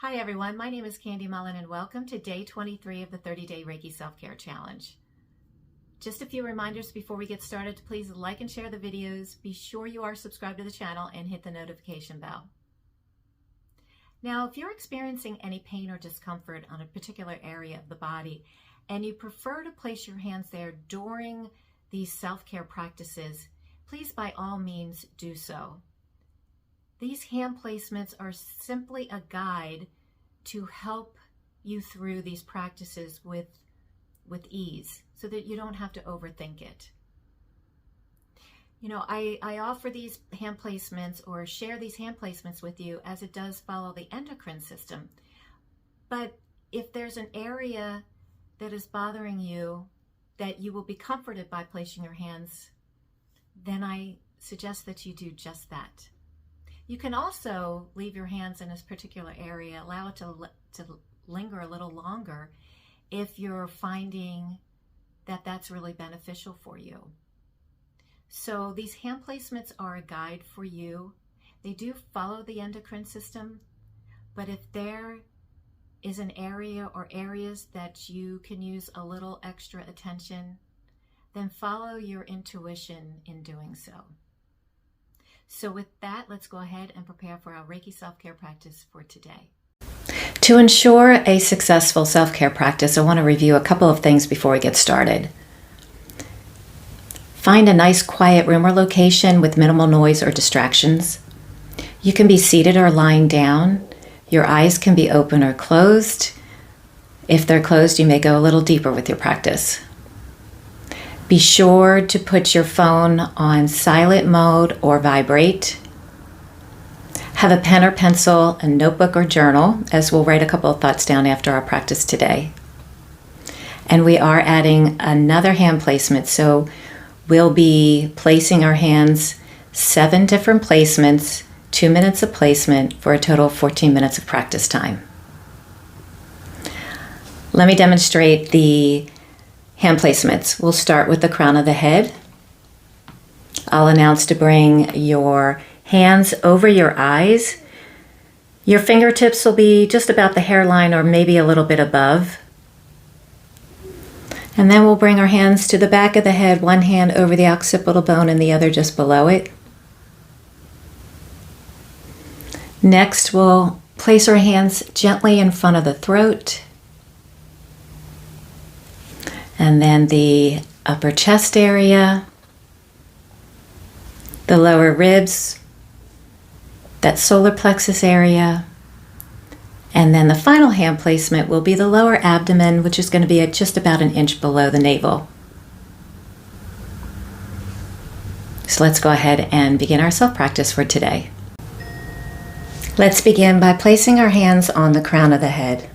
Hi everyone, my name is Kandi and welcome to day 23 of the 30-day Reiki Self-Care Challenge. Just a few reminders before we get started. Please like and share the videos. Be sure you are subscribed to the channel and hit the notification bell. Now, if you're experiencing any pain or discomfort on a particular area of the body and you prefer to place your hands there during these self-care practices, please by all means do so. These hand placements are simply a guide to help you through these practices with ease so that you don't have to overthink it. You know, I offer these hand placements or share these hand placements with you as it does follow the endocrine system. But if there's an area that is bothering you that you will be comforted by placing your hands, then I suggest that you do just that. You can also leave your hands in this particular area, allow it to linger a little longer if you're finding that that's really beneficial for you. So these hand placements are a guide for you. They do follow the endocrine system, but if there is an area or areas that you can use a little extra attention, then follow your intuition in doing so. So with that, let's go ahead and prepare for our Reiki self-care practice for today. To ensure a successful self-care practice, I want to review a couple of things before we get started. Find a nice quiet room or location with minimal noise or distractions. You can be seated or lying down. Your eyes can be open or closed. If they're closed, you may go a little deeper with your practice. Be sure to put your phone on silent mode or vibrate. Have a pen or pencil, a notebook or journal, as we'll write a couple of thoughts down after our practice today. And we are adding another hand placement, so we'll be placing our hands 7 different placements, 2 minutes of placement for a total of 14 minutes of practice time. Let me demonstrate the hand placements. We'll start with the crown of the head. I'll announce to bring your hands over your eyes. Your fingertips will be just about the hairline or maybe a little bit above. And then we'll bring our hands to the back of the head, one hand over the occipital bone and the other just below it. Next, we'll place our hands gently in front of the throat. And then the upper chest area, the lower ribs, that solar plexus area, and then the final hand placement will be the lower abdomen, which is going to be at just about an inch below the navel. So let's go ahead and begin our self-practice for today. Let's begin by placing our hands on the crown of the head.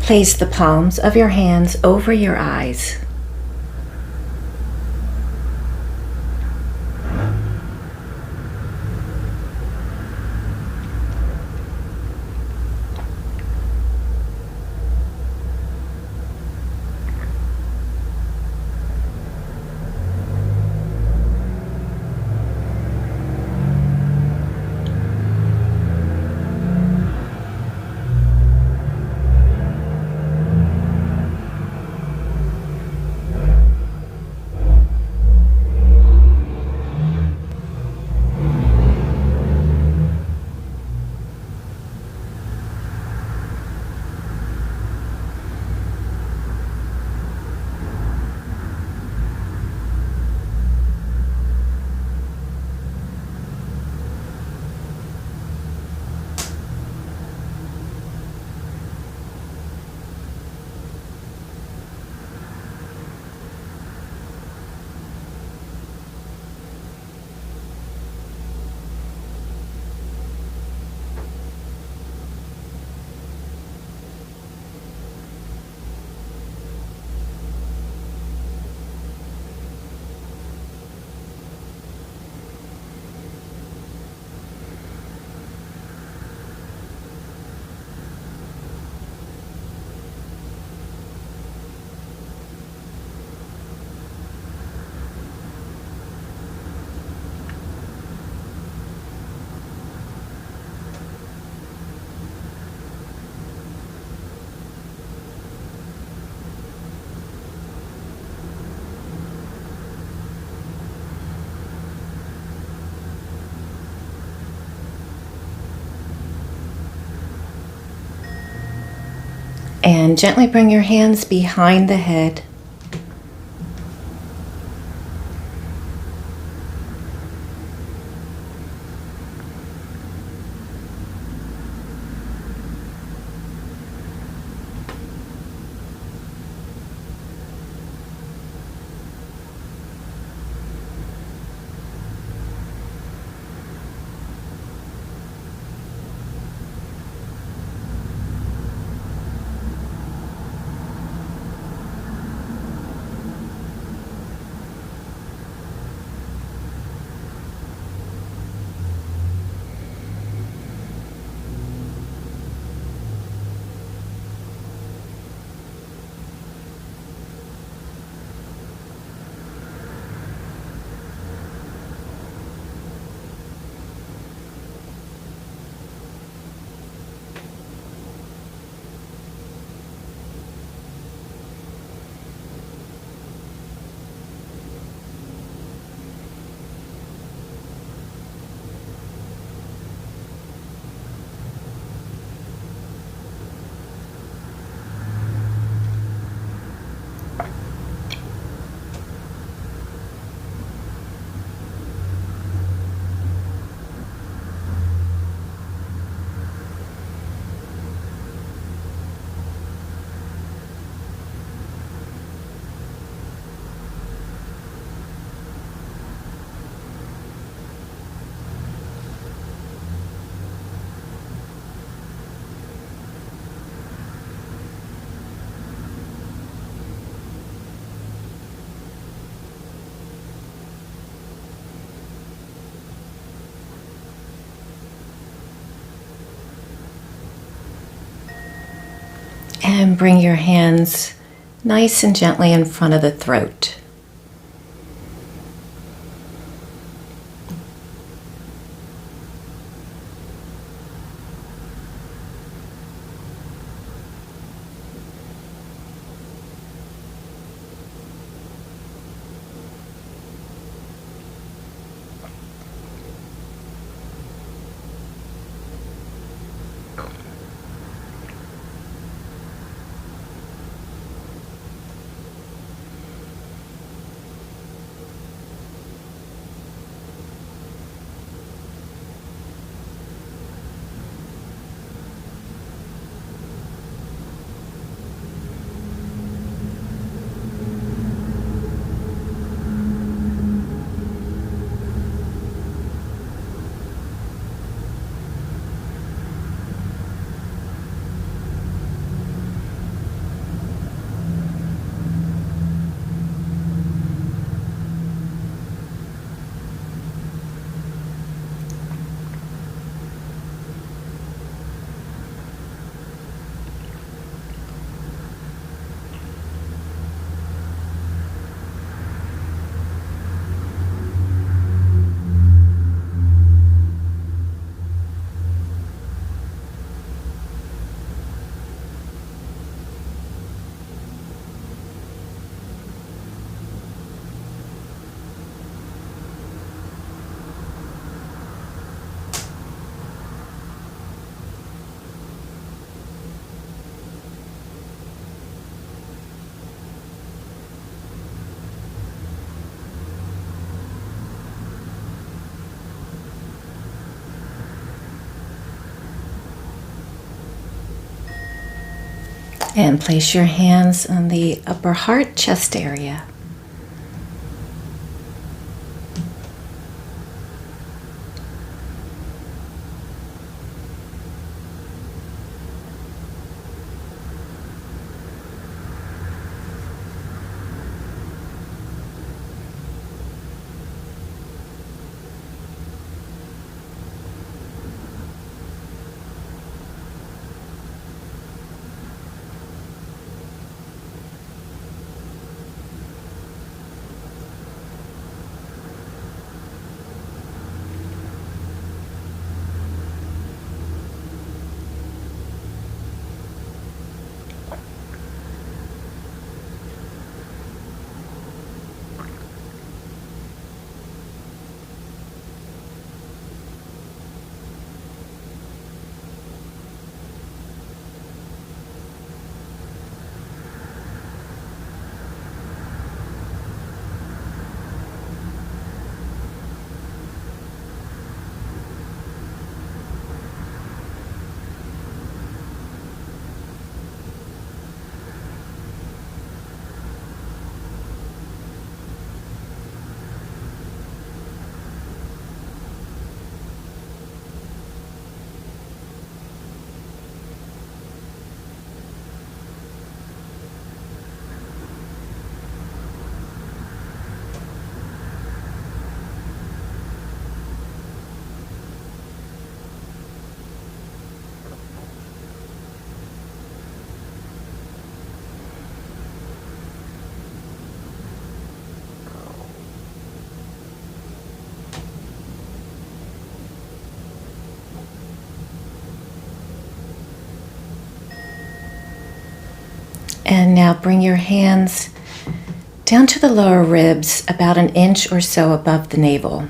Place the palms of your hands over your eyes. And gently bring your hands behind the head. And bring your hands nice and gently in front of the throat. And place your hands on the upper heart chest area. And now bring your hands down to the lower ribs, about an inch or so above the navel.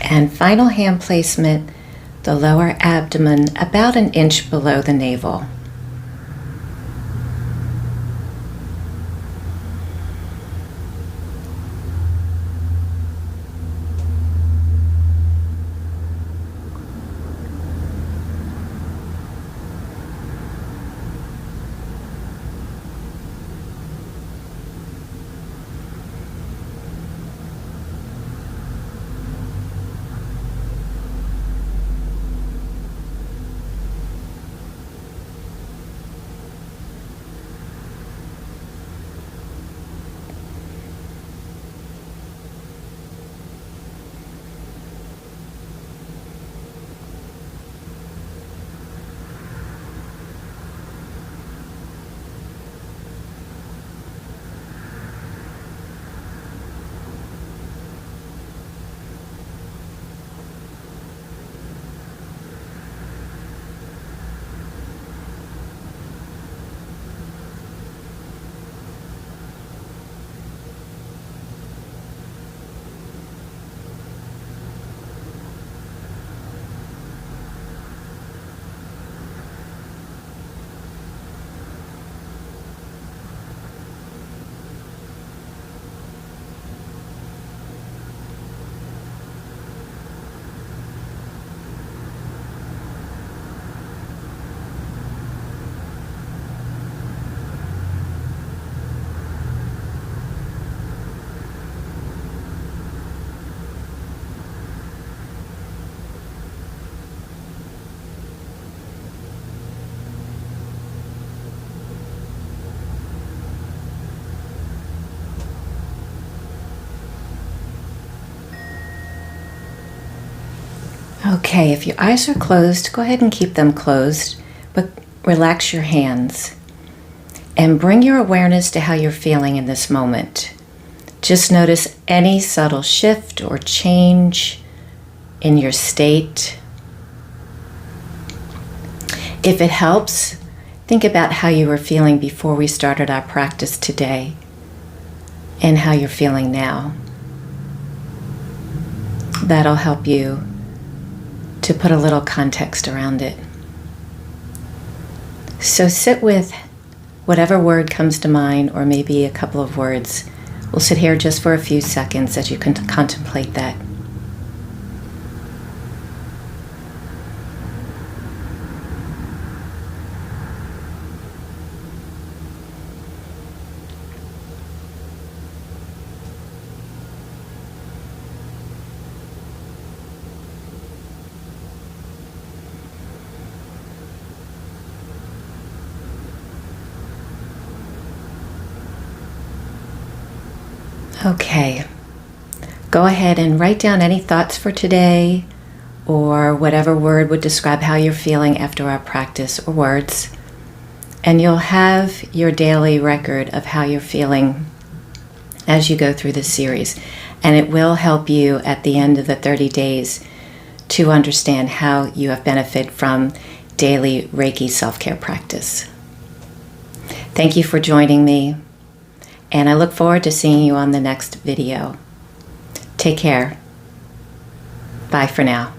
And final hand placement, the lower abdomen about an inch below the navel. Okay, if your eyes are closed, go ahead and keep them closed, but relax your hands and bring your awareness to how you're feeling in this moment. Just notice any subtle shift or change in your state. If it helps, think about how you were feeling before we started our practice today and how you're feeling now. That'll help you to put a little context around it. So sit with whatever word comes to mind, or maybe a couple of words. We'll sit here just for a few seconds as you can contemplate that. Okay, go ahead and write down any thoughts for today, or whatever word would describe how you're feeling after our practice, or words, and you'll have your daily record of how you're feeling as you go through this series, and it will help you at the end of the 30 days to understand how you have benefited from daily Reiki self-care practice. Thank you for joining me. And I look forward to seeing you on the next video. Take care. Bye for now.